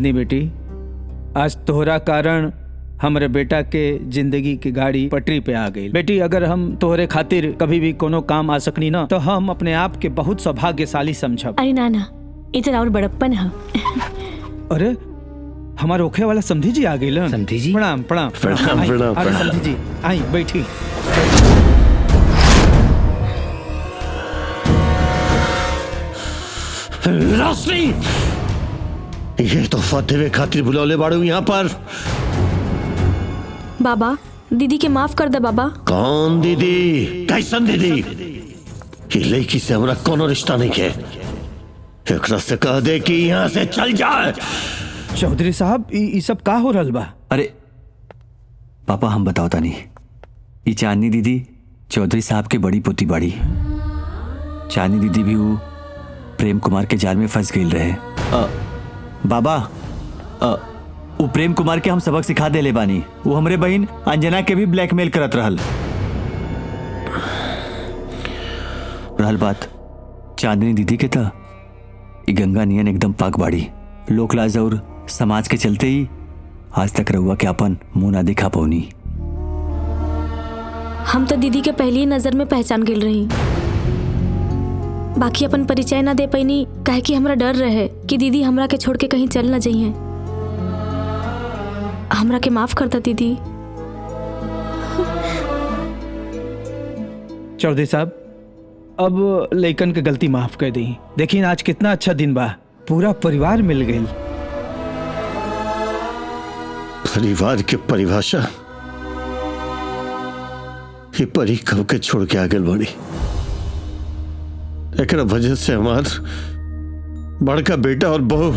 चांदनी बेटी, आज तोहरा कारण हमारे बेटा के जिंदगी की गाड़ी पटरी पे आ गई। बेटी, अगर हम तोहरे खातिर कभी भी कोनो काम आ सकनी ना तो हम अपने आप के बहुत सौभाग्यशाली समझब। अरे नाना, इतना और बड़प्पन है। अरे हमारे ओखे वाला समधी जी आ गई। समधी जी, प्रणाम प्रणाम प्रणाम प्रणाम। अरे समधी जी आई बैठी। रोशनी, ये तोहफा देवे खातिर बुलौले बाड़ू यहाँ पर। बाबा, दीदी के माफ कर दे बाबा। कौन दीदी? कैसन दीदी? ये लड़की से हमरा कोनो रिश्ता नहीं है। एकरा से कह दे कि यहाँ से चल जाए। चौधरी साहब, ये सब का हो रहल बा? अरे पापा, हम बताओ तानी। ये चांदनी दीदी चौधरी साहब के बड़ी पोती बाड़ी। चांदनी दीदी भी वो प्रेम कुमार के जाल में फंस गई रहे। बाबा, वो प्रेम कुमार के हम सबक सिखा दे ले बानी। वो हमरे बहन अंजना के भी ब्लैकमेल करत रहल बात चांदनी दीदी के था। ये गंगा नियन एकदम पाक बाड़ी। लोक लाज और समाज के चलते ही आज तक रहुआ के अपन मुंह ना दिखा पौनी। हम तो दीदी के पहली नजर में पहचान गिल रही, बाकी अपन परिचय ना दे पैनी काहे कि हमरा डर रहे कि दीदी हमरा के छोड़ के कहीं चल ना जाइए। हमरा के माफ करता दीदी। चौधरी साहब, अब लइकन के गलती माफ कर दी। देखिए आज कितना अच्छा दिन बा, पूरा परिवार मिल गई। परिवार के परिभाषा ये परी कब के छोड़ के आगे बढ़ी। एक वजह से हमार बड़का बेटा और बहू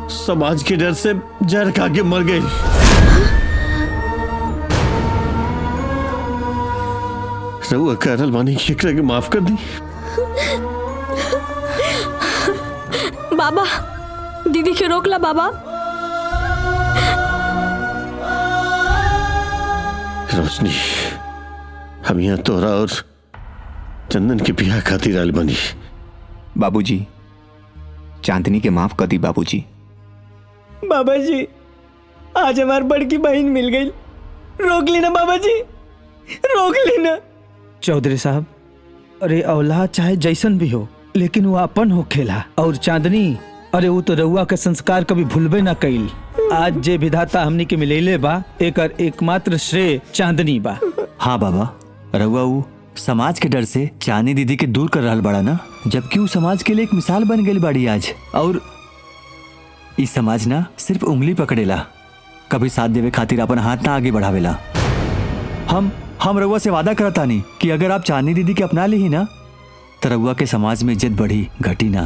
समाज के डर से जहर खा के मर गई। रहुआ कहल मानी एकरा के माफ कर दी। बाबा, दीदी के रोकला बाबा। रोशनी, हम यहाँ तोहरा और चंदन के बियाह खातिर आयल बनी। बाबूजी, चांदनी के माफ कर दी बाबूजी। बाबा जी, आज हमारी बड़की बहन मिल गई। रोक लेना बाबा जी, रोक लेना। चौधरी साहब, अरे औलाद चाहे जैसन भी हो लेकिन वो अपन हो खेला। और चांदनी, अरे वो तो रउआ के संस्कार कभी भूलबे ना कइल। आज जे विधाता हमनी के मिलेले बा, एकर एकमात्र श्रेय चांदनी बा। हाँ बाबा, रहुआ वो समाज के डर से चांदनी दीदी के दूर कर रहल बड़ा ना, जबकि वो समाज के लिए एक मिसाल बन गई बाड़ी आज। और इस समाज ना सिर्फ उंगली पकड़ेला, कभी साथ देवे खातिर अपन हाथ ना आगे बढ़ावेला। हम रउआ से वादा करता नहीं कि अगर आप चांदनी दीदी के अपना ली ही ना तो रउआ के समाज में इज्जत बढ़ी घटी ना।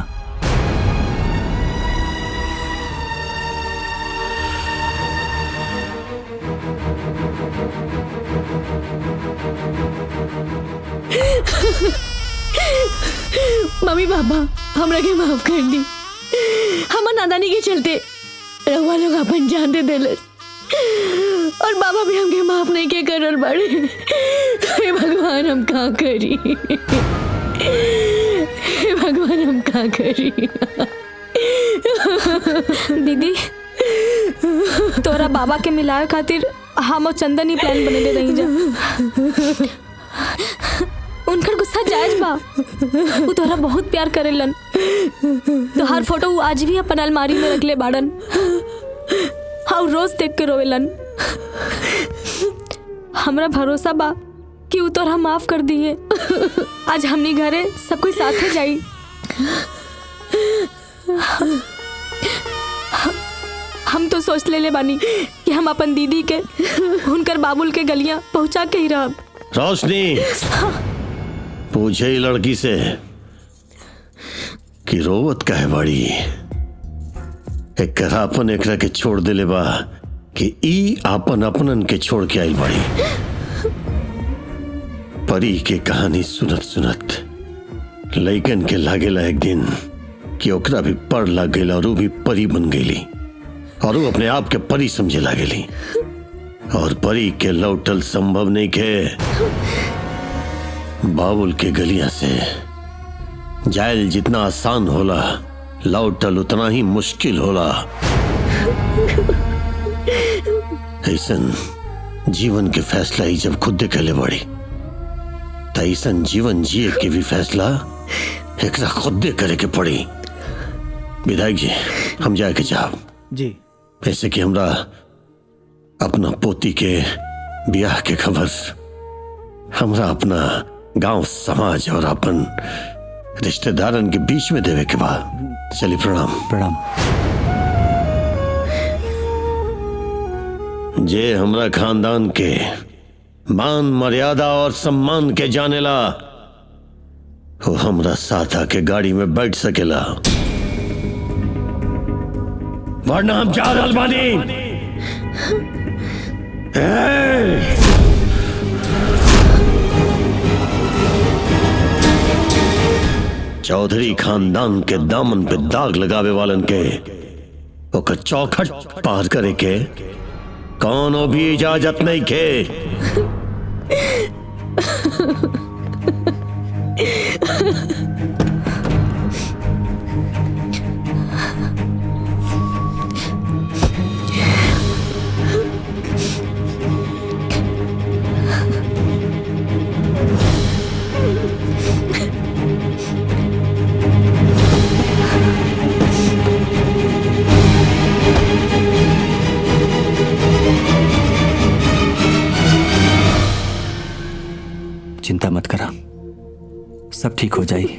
मम्मी पापा, हमरा के माफ कर दी। हम नादानी के चलते रउआ लोग अपन जान दे देले और बाबा भी हमके माफ नहीं के करल बाड़े। हे भगवान, हम का करी? हे भगवान, हम का करी? दीदी, तोरा बाबा के मिलाए खातिर हम और चंदन ही प्लान बनेले रही जा। उनकर गुस्सा जायज बा, वो तोरा बहुत प्यार करेलन। तोहार फोटो वो आज भी अपन अलमारी में रखले बाड़न। हाँ, रोज देख के रोवेलन। हमरा भरोसा बा कि वो तोरा माफ कर दिए। आज हमनी घरे सब कोई साथे जाई। हम तो सोच ले बानी कि हम अपन दीदी के उनकर बाबुल के गलियां पहुंचा के ही रहब। रोशनी, पूछे ही लड़की से कि रोवत काहे बाड़ी। एक आपन एकरा के छोड़ देले बा कि ई आपन अपनन के छोड़ के आइल बाड़ी। परी के कहानी सुनत सुनत लइकन के लागेला एक दिन कि ओकरा भी पढ़ लग गई और वो भी परी बन गई और वो अपने आप के परी समझे लागेली। और परी के लौटल संभव नहीं के बाबुल के गलियां से जायल जितना आसान होला लौटल उतना ही मुश्किल होला। ऐसन जीवन के फैसला ही जब खुद कहले बड़ी त ऐसन जीवन जिए के भी फैसला एकरा खुद करे के पड़ी। विधायक जी हम जाए के चाहब जी। ऐसे कि हमरा अपना पोती के ब्याह के खबर हमरा अपना गांव समाज और अपन रिश्तेदारन के बीच में देवे के बाद चलिए प्रणाम। प्रणाम। जे हमरा खानदान के मान मर्यादा और सम्मान के जानेला वो हमरा साथ आके गाड़ी में बैठ सकेला, वरना हम जा रहल बानी। चौधरी खानदान के दामन पे दाग लगावे वालन के ओकर चौखट पार करे के कौनो भी इजाजत नहीं के। चिंता मत करा, सब ठीक हो जाएगी।